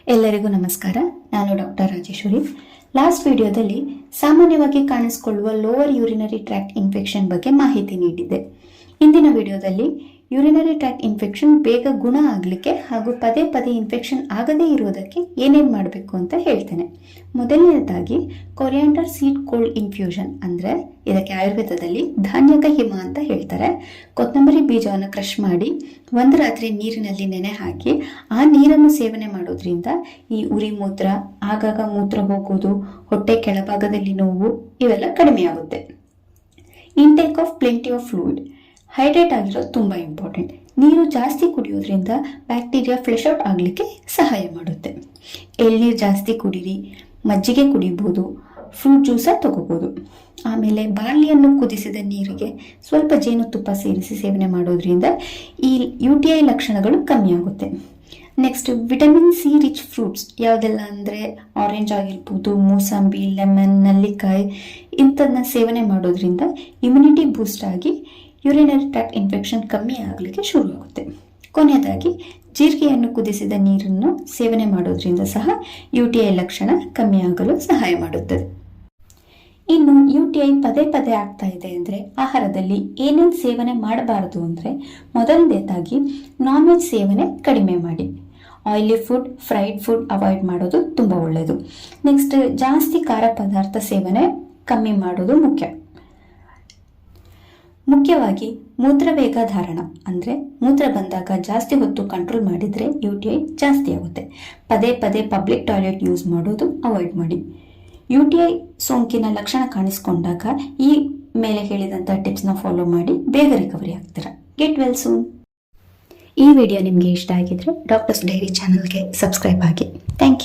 ಎಲ್ಲರಿಗೂ ನಮಸ್ಕಾರ. ನಾನು ಡಾಕ್ಟರ್ ರಾಜೇಶ್ವರಿ. ಲಾಸ್ಟ್ ವಿಡಿಯೋದಲ್ಲಿ ಸಾಮಾನ್ಯವಾಗಿ ಕಾಣಿಸಿಕೊಳ್ಳುವ ಲೋವರ್ ಯೂರಿನರಿ ಟ್ರ್ಯಾಕ್ಟ್ ಇನ್ಫೆಕ್ಷನ್ ಬಗ್ಗೆ ಮಾಹಿತಿ ನೀಡಿದ್ದೆ. ಇಂದಿನ ವಿಡಿಯೋದಲ್ಲಿ ಯೂರಿನರಿ ಟ್ರ್ಯಾಕ್ಟ್ ಇನ್ಫೆಕ್ಷನ್ ಬೇಗ ಗುಣ ಆಗಲಿಕ್ಕೆ ಹಾಗೂ ಪದೇ ಪದೇ ಇನ್ಫೆಕ್ಷನ್ ಆಗದೇ ಇರೋದಕ್ಕೆ ಏನೇನು ಮಾಡಬೇಕು ಅಂತ ಹೇಳ್ತೇನೆ. ಮೊದಲನೇದಾಗಿ ಕೊರಿಯಾಂಡರ್ ಸೀಡ್ ಕೋಲ್ಡ್ ಇನ್ಫ್ಯೂಷನ್ ಅಂದರೆ ಇದಕ್ಕೆ ಆಯುರ್ವೇದದಲ್ಲಿ ಧಾನ್ಯಕ ಹಿಮ ಅಂತ ಹೇಳ್ತಾರೆ. ಕೊತ್ತಂಬರಿ ಬೀಜವನ್ನು ಕ್ರಷ್ ಮಾಡಿ ಒಂದು ರಾತ್ರಿ ನೀರಿನಲ್ಲಿ ನೆನೆ ಹಾಕಿ ಆ ನೀರನ್ನು ಸೇವನೆ ಮಾಡೋದ್ರಿಂದ ಈ ಉರಿ ಮೂತ್ರ, ಆಗಾಗ ಮೂತ್ರ ಹೋಗೋದು, ಹೊಟ್ಟೆ ಕೆಳಭಾಗದಲ್ಲಿ ನೋವು ಇವೆಲ್ಲ ಕಡಿಮೆಯಾಗುತ್ತೆ. Intake of plenty of fluid, hydrate ಆಗಿರೋದು ತುಂಬ ಇಂಪಾರ್ಟೆಂಟ್. ನೀರು ಜಾಸ್ತಿ ಕುಡಿಯೋದ್ರಿಂದ ಬ್ಯಾಕ್ಟೀರಿಯಾ ಫ್ಲೆಶ್ ಔಟ್ ಆಗಲಿಕ್ಕೆ ಸಹಾಯ ಮಾಡುತ್ತೆ. ಎಳ್ನೀರು ಜಾಸ್ತಿ ಕುಡೀರಿ, ಮಜ್ಜಿಗೆ ಕುಡಿಬೋದು, ಫ್ರೂಟ್ ಜ್ಯೂಸ ತಗೋಬೋದು. ಆಮೇಲೆ ಬಾರ್ಲಿಯನ್ನು ಕುದಿಸಿದ ನೀರಿಗೆ ಸ್ವಲ್ಪ ಜೇನುತುಪ್ಪ ಸೇರಿಸಿ ಸೇವನೆ ಮಾಡೋದ್ರಿಂದ ಈ UTI ಲಕ್ಷಣಗಳು ಕಮ್ಮಿ ಆಗುತ್ತೆ. Next, vitamin C rich fruits ಯಾವುದೆಲ್ಲ ಅಂದರೆ ಆರೆಂಜ್ ಆಗಿರ್ಬೋದು, ಮೂಸಂಬಿ, ಲೆಮನ್, ನಲ್ಲಿಕಾಯಿ ಇಂಥದನ್ನ ಸೇವನೆ ಮಾಡೋದ್ರಿಂದ ಇಮ್ಯುನಿಟಿ ಬೂಸ್ಟ್ ಆಗಿ ಯೂರಿನರಿ ಟ್ರ್ಯಾಕ್ಟ್ ಇನ್ಫೆಕ್ಷನ್ ಕಮ್ಮಿ ಆಗಲಿಕ್ಕೆ ಶುರುವಾಗುತ್ತೆ. ಕೊನೆಯದಾಗಿ ಜೀರಿಗೆಯನ್ನು ಕುದಿಸಿದ ನೀರನ್ನು ಸೇವನೆ ಮಾಡೋದ್ರಿಂದ ಸಹ UTI ಲಕ್ಷಣ ಕಮ್ಮಿ ಆಗಲು ಸಹಾಯ ಮಾಡುತ್ತದೆ. ಇನ್ನು UTI ಪದೇ ಪದೇ ಆಗ್ತಾ ಇದೆ ಅಂದರೆ ಆಹಾರದಲ್ಲಿ ಏನೇನು ಸೇವನೆ ಮಾಡಬಾರದು ಅಂದರೆ ಮೊದಲನೇದಾಗಿ ನಾನ್ ವೆಜ್ ಸೇವನೆ ಕಡಿಮೆ ಮಾಡಿ. Oily food, fried food avoid ಮಾಡೋದು ತುಂಬ ಒಳ್ಳೆಯದು. ನೆಕ್ಸ್ಟ್, ಜಾಸ್ತಿ ಖಾರ ಪದಾರ್ಥ ಸೇವನೆ ಕಮ್ಮಿ ಮಾಡೋದು ಮುಖ್ಯವಾಗಿ ಮೂತ್ರವೇಗ ಧಾರಣ ಅಂದರೆ ಮೂತ್ರ ಬಂದಾಗ ಜಾಸ್ತಿ ಹೊತ್ತು ಕಂಟ್ರೋಲ್ ಮಾಡಿದರೆ UTI ಜಾಸ್ತಿ ಆಗುತ್ತೆ. ಪದೇ ಪದೇ ಪಬ್ಲಿಕ್ ಟಾಯ್ಲೆಟ್ ಯೂಸ್ ಮಾಡೋದು ಅವಾಯ್ಡ್ ಮಾಡಿ. UTI ಸೋಂಕಿನ ಲಕ್ಷಣ ಕಾಣಿಸ್ಕೊಂಡಾಗ ಈ ಮೇಲೆ ಹೇಳಿದಂಥ ಟಿಪ್ಸ್ನ ಫಾಲೋ ಮಾಡಿ ಬೇಗ ರಿಕವರಿ ಆಗ್ತೀರಾ. Get well soon. ಈ ವಿಡಿಯೋ ನಿಮಗೆ ಇಷ್ಟ ಆಗಿದ್ರೆ ಡಾಕ್ಟರ್ಸ್ ಡೈರಿ ಚಾನಲ್ಗೆ ಸಬ್ಸ್ಕ್ರೈಬ್ ಆಗಿ. Thank you.